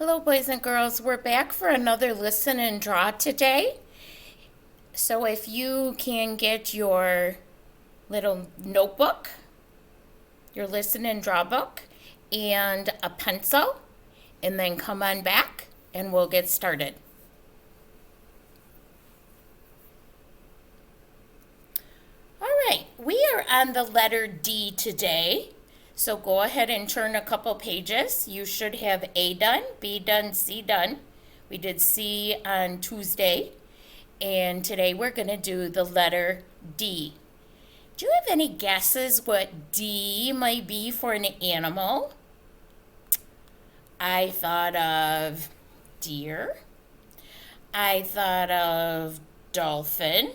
Hello, boys and girls. We're back for another listen and draw today. So, if you can get your little notebook, your listen and draw book, and a pencil, and then come on back and we'll get started. All right, we are on the letter D today. So go ahead and turn a couple pages. You should have A done, B done, C done. We did C on Tuesday. And today we're going to do the letter D. Do you have any guesses what D might be for an animal? I thought of deer. I thought of dolphin.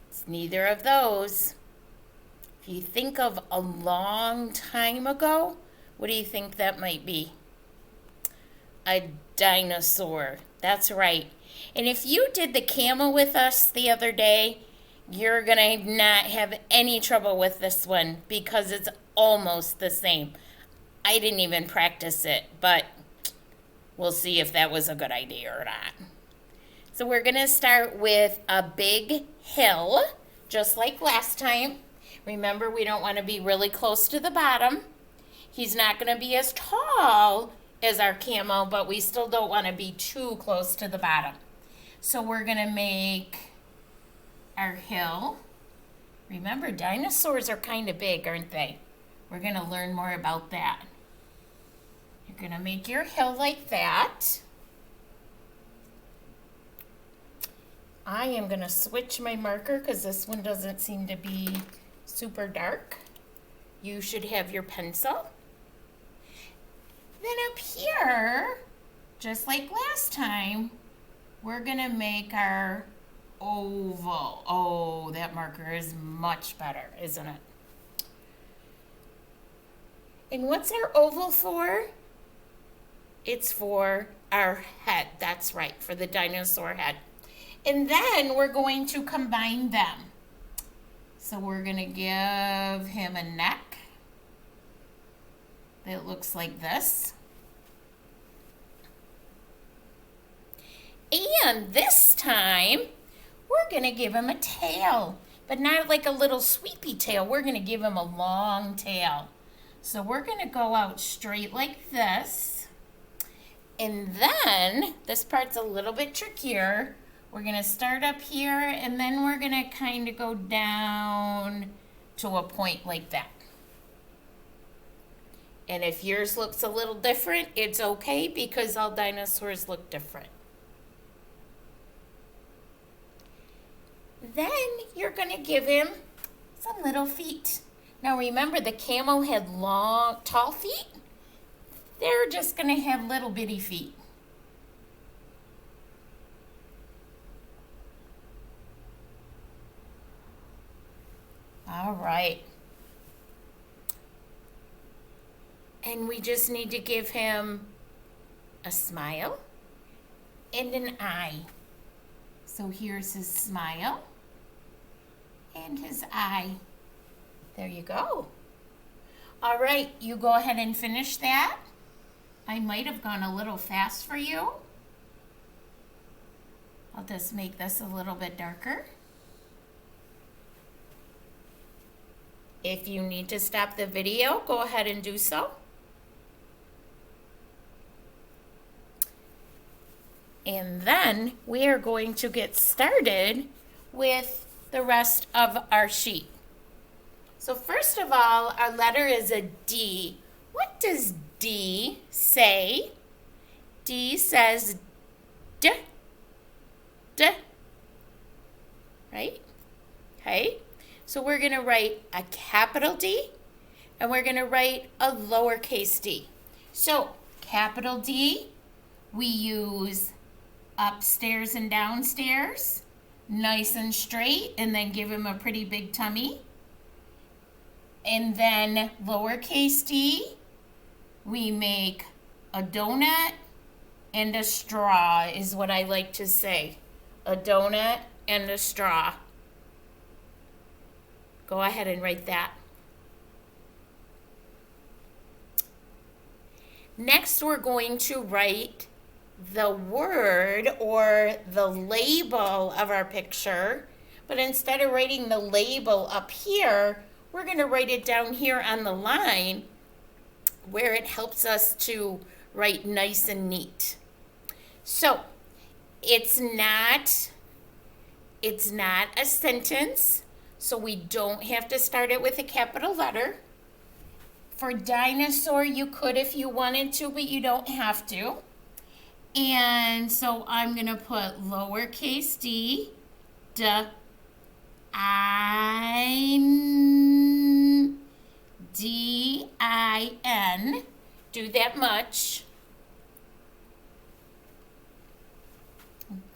It's neither of those. If you think of a long time ago, what do you think that might be? A dinosaur. That's right. And if you did the camel with us the other day, you're going to not have any trouble with this one because it's almost the same. I didn't even practice it, but we'll see if that was a good idea or not. So we're going to start with a big hill, just like last time. Remember, we don't want to be really close to the bottom. He's not going to be as tall as our camel, but we still don't want to be too close to the bottom. So we're going to make our hill. Remember, dinosaurs are kind of big, aren't they? We're going to learn more about that. You're going to make your hill like that. I am going to switch my marker because this one doesn't seem to be super dark. You should have your pencil. Then up here, just like last time, we're going to make our oval. Oh, that marker is much better, isn't it? And what's our oval for? It's for our head. That's right, for the dinosaur head. And then we're going to combine them. So we're going to give him a neck that looks like this. And this time, we're going to give him a tail. But not like a little sweepy tail. We're going to give him a long tail. So we're going to go out straight like this. And then, this part's a little bit trickier. We're going to start up here, and then we're going to kind of go down to a point like that. And if yours looks a little different, it's okay because all dinosaurs look different. Then you're going to give him some little feet. Now remember, the camel had long, tall feet. They're just going to have little bitty feet. All right. And we just need to give him a smile and an eye. So here's his smile and his eye. There you go. All right, you go ahead and finish that. I might have gone a little fast for you. I'll just make this a little bit darker. If you need to stop the video, go ahead and do so. And then we are going to get started with the rest of our sheet. So first of all, our letter is a D. What does D say? D says D, D, right? Okay. So we're going to write a capital D, and we're going to write a lowercase d. So capital D, we use upstairs and downstairs, nice and straight, and then give him a pretty big tummy. And then lowercase d, we make a donut and a straw is what I like to say. A donut and a straw. Go ahead and write that. Next, we're going to write the word or the label of our picture. But instead of writing the label up here, we're going to write it down here on the line where it helps us to write nice and neat. So, it's not a sentence, so we don't have to start it with a capital letter. For dinosaur, you could if you wanted to, but you don't have to. And so I'm going to put lowercase d, D-I-N. Do that much.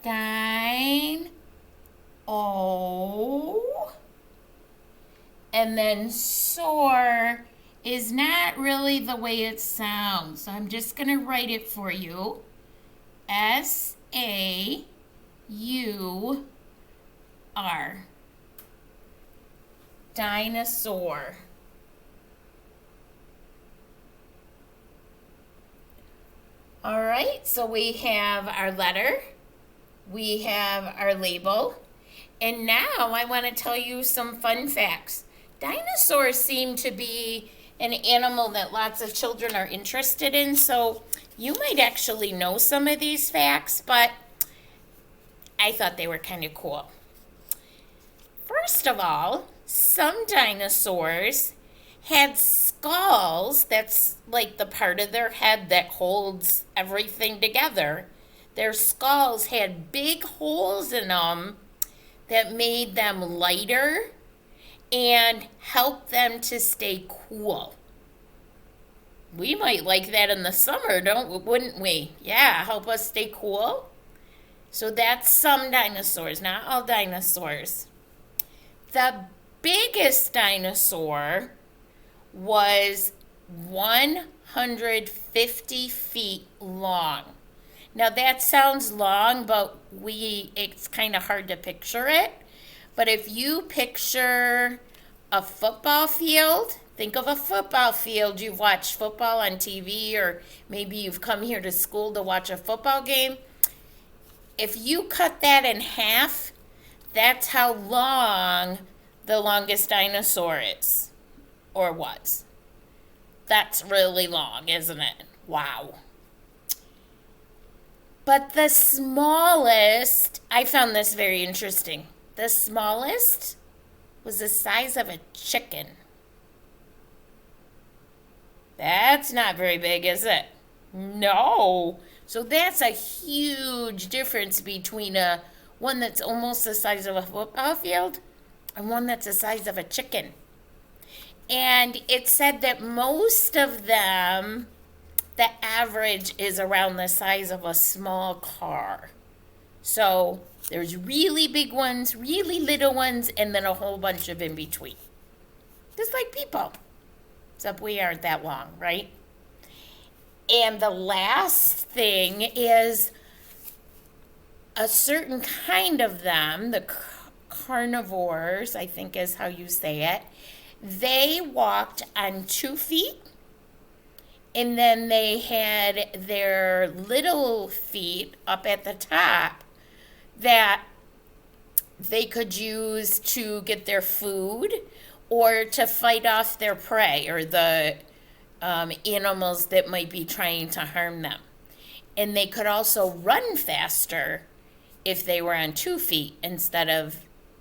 Dine, O. And then soar is not really the way it sounds. So I'm just going to write it for you. S-A-U-R. Dinosaur. All right, so we have our letter, we have our label, and now I want to tell you some fun facts. Dinosaurs seem to be an animal that lots of children are interested in, so you might actually know some of these facts, but I thought they were kind of cool. First of all, some dinosaurs had skulls, that's like the part of their head that holds everything together. Their skulls had big holes in them that made them lighter and helped them to stay cool. We might like that in the summer, wouldn't we? Yeah, help us stay cool. So that's some dinosaurs, not all dinosaurs. The biggest dinosaur was 150 feet long. Now that sounds long, but it's kind of hard to picture it. But if you picture a football field, think of a football field. You've watched football on TV, or maybe you've come here to school to watch a football game. If you cut that in half, that's how long the longest dinosaur is, or was. That's really long, isn't it? Wow. But the smallest, I found this very interesting. The smallest was the size of a chicken. That's not very big, is it? No. So that's a huge difference between one that's almost the size of a football field and one that's the size of a chicken. And it said that most of them, the average is around the size of a small car. So there's really big ones, really little ones, and then a whole bunch of in between. Just like people. Except we aren't that long, right? And the last thing is a certain kind of them, the carnivores, I think is how you say it, they walked on 2 feet, and then they had their little feet up at the top that they could use to get their food or to fight off their prey or the animals that might be trying to harm them. And they could also run faster if they were on 2 feet instead of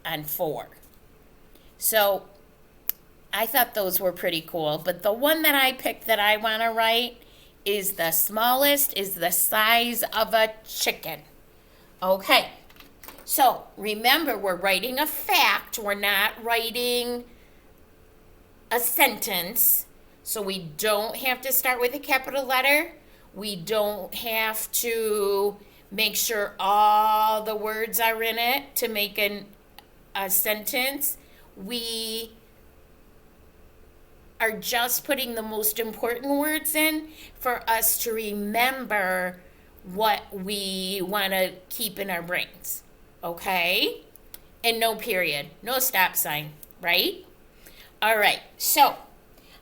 on 4. So I thought those were pretty cool. But the one that I picked that I want to write is the smallest, is the size of a chicken. Okay. So remember, we're writing a fact. We're not writing a sentence. So we don't have to start with a capital letter. We don't have to make sure all the words are in it to make a sentence. We are just putting the most important words in for us to remember what we want to keep in our brains. Okay? And no period, no stop sign, right? All right, so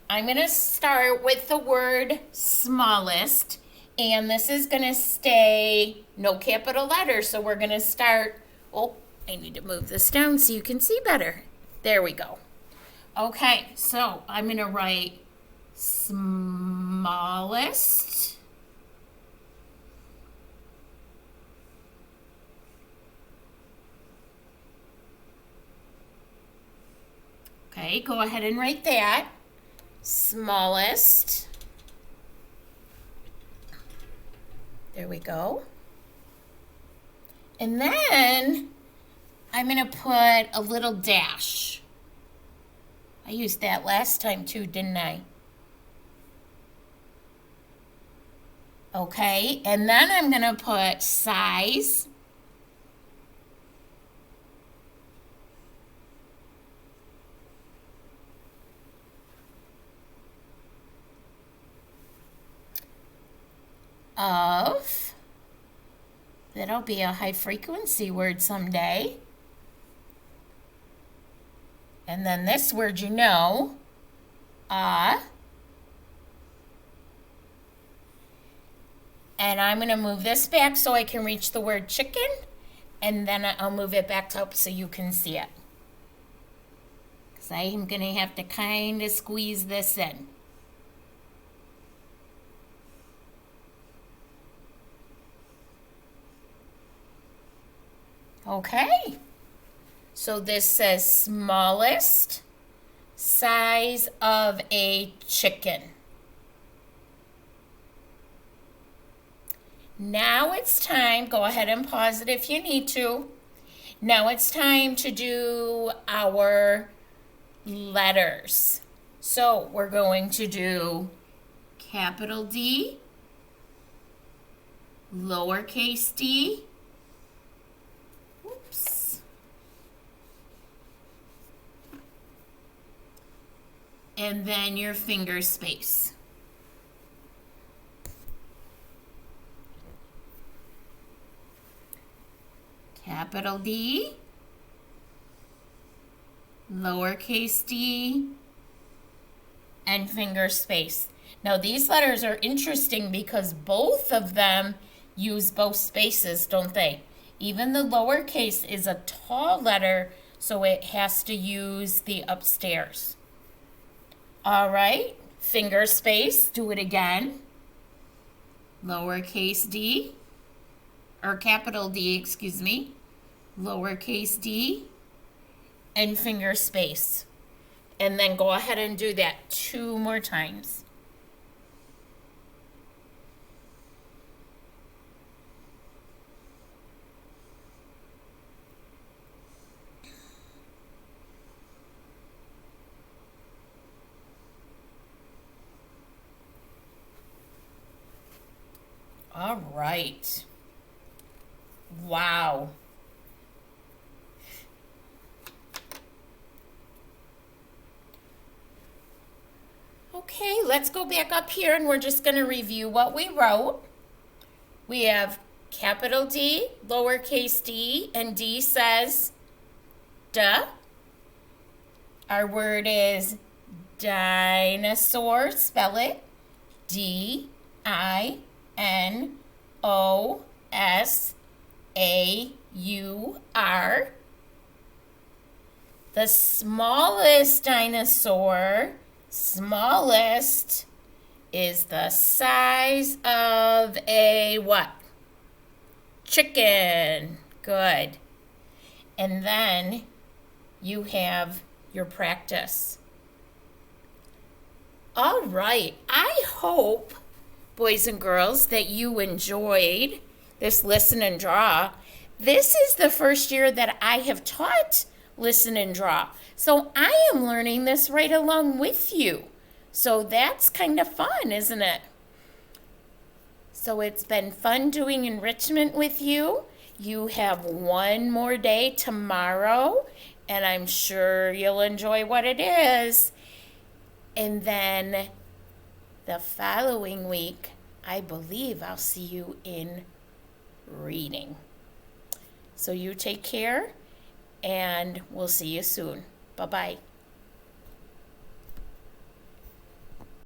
I'm going to start with the word smallest, and this is going to stay no capital letters. So we're going to start, oh, I need to move this down so you can see better. There we go. Okay, so I'm going to write smallest. Okay, go ahead and write that. Smallest. There we go. And then I'm going to put a little dash. I used that last time too, didn't I? Okay, and then I'm going to put size. Of, that'll be a high frequency word someday. And then this word, you know, and I'm going to move this back so I can reach the word chicken, and then I'll move it back up so you can see it. Because I am going to have to kind of squeeze this in. Okay, so this says smallest size of a chicken. Now it's time, go ahead and pause it if you need to. Now it's time to do our letters. So we're going to do capital D, lowercase d, and then your finger space. Capital D, lowercase d, and finger space. Now these letters are interesting because both of them use both spaces, don't they? Even the lowercase is a tall letter, so it has to use the upstairs. All right, finger space, do it again. Lowercase d, or capital D, excuse me. Lowercase d, and finger space. And then go ahead and do that 2 more times. All right. Wow. Okay, let's go back up here and we're just going to review what we wrote. We have capital D, lowercase d, and D says duh. Our word is dinosaur. Spell it D-I-N-O-S-A-U-R. The smallest dinosaur, smallest, is the size of a what? Chicken. Good. And then you have your practice. All right. I hope, boys and girls, that you enjoyed this listen and draw. This is the first year that I have taught listen and draw. So I am learning this right along with you. So that's kind of fun, isn't it? So it's been fun doing enrichment with you. You have one more day tomorrow, and I'm sure you'll enjoy what it is. And then the following week, I believe I'll see you in reading. So you take care, and we'll see you soon. Bye-bye.